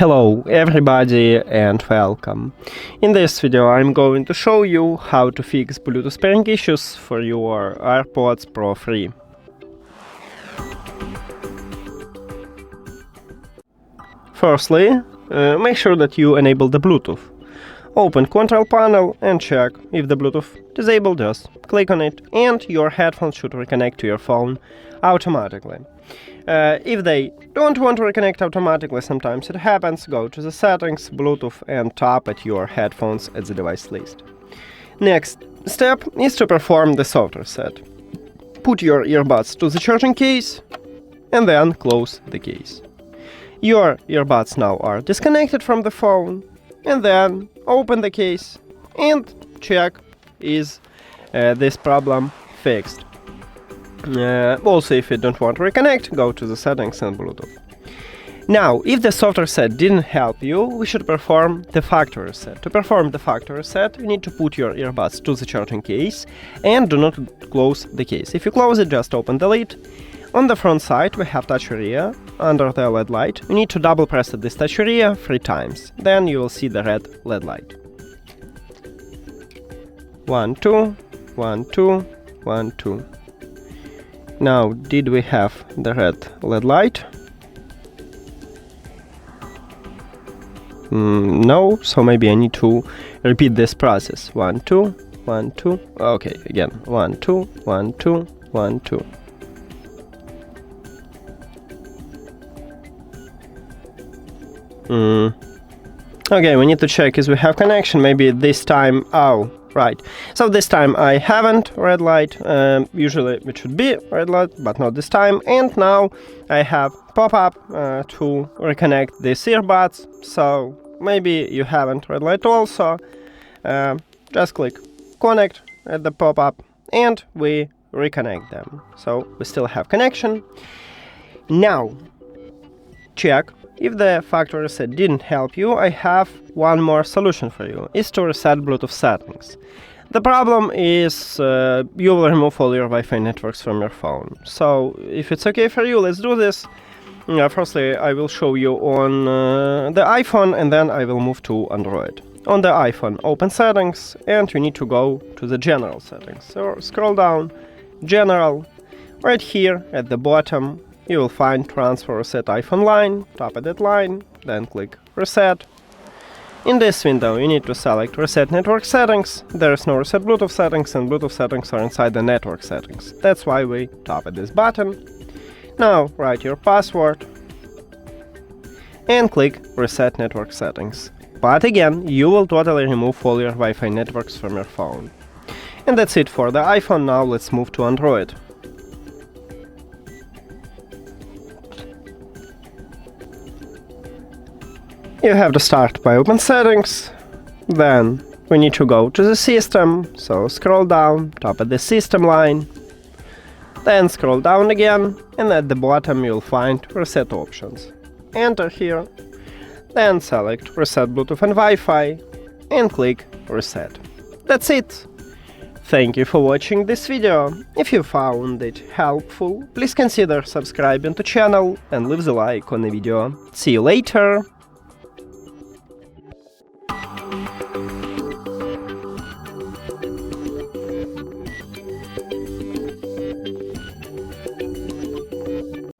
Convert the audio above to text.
Hello everybody and welcome. In this video I'm going to show you how to fix Bluetooth pairing issues for your AirPods Pro 3. Firstly, make sure that you enable the Bluetooth. Open Control Panel and check if the Bluetooth disabled. Just click on it and your headphones should reconnect to your phone automatically. If they don't want to reconnect automatically, sometimes it happens, go to the settings, Bluetooth, and tap at your headphones at the device list. Next step is to perform the soft reset. Put your earbuds to the charging case and then close the case. Your earbuds now are disconnected from the phone, and then open the case and check is this problem fixed. Also, if you don't want to reconnect, go to the settings and Bluetooth. Now, if the soft reset didn't help you, we should perform the factory reset. To perform the factory reset, you need to put your earbuds to the charging case and do not close the case. If you close it, just open the lid. On the front side, we have touch area. Under the LED light, you need to double press this touch area 3 times. Then you will see the red LED light. 1, 2, 1, 2, 1, 2. Now, did we have the red LED light? No, so maybe I need to repeat this process. 1, 2, 1, 2. Okay, again. 1, 2, 1, 2, 1, 2. Okay, we need to check if we have connection. Maybe this time. Oh, right. So this time I haven't red light. Usually it should be red light, but not this time. And now I have pop-up to reconnect these earbuds. So maybe you haven't red light also. Just click connect at the pop-up and we reconnect them. So we still have connection. Now check. If the factory reset didn't help you, I have one more solution for you, is to reset Bluetooth settings. The problem is you will remove all your Wi-Fi networks from your phone. So if it's okay for you, let's do this. Firstly, I will show you on the iPhone and then I will move to Android. On the iPhone, open settings and you need to go to the general settings. So scroll down, general, right here at the bottom. You will find Transfer Reset iPhone line, tap at that line, then click Reset. In this window, you need to select Reset Network Settings. There is no Reset Bluetooth Settings, and Bluetooth settings are inside the Network Settings. That's why we tap at this button. Now, write your password and click Reset Network Settings. But again, you will totally remove all your Wi-Fi networks from your phone. And that's it for the iPhone. Now let's move to Android. You have to start by open settings, then we need to go to the system, so scroll down, tap at the system line, then scroll down again, and at the bottom you'll find reset options. Enter here, then select reset Bluetooth and Wi-Fi, and click reset. That's it! Thank you for watching this video. If you found it helpful, please consider subscribing to the channel and leave the like on the video. See you later!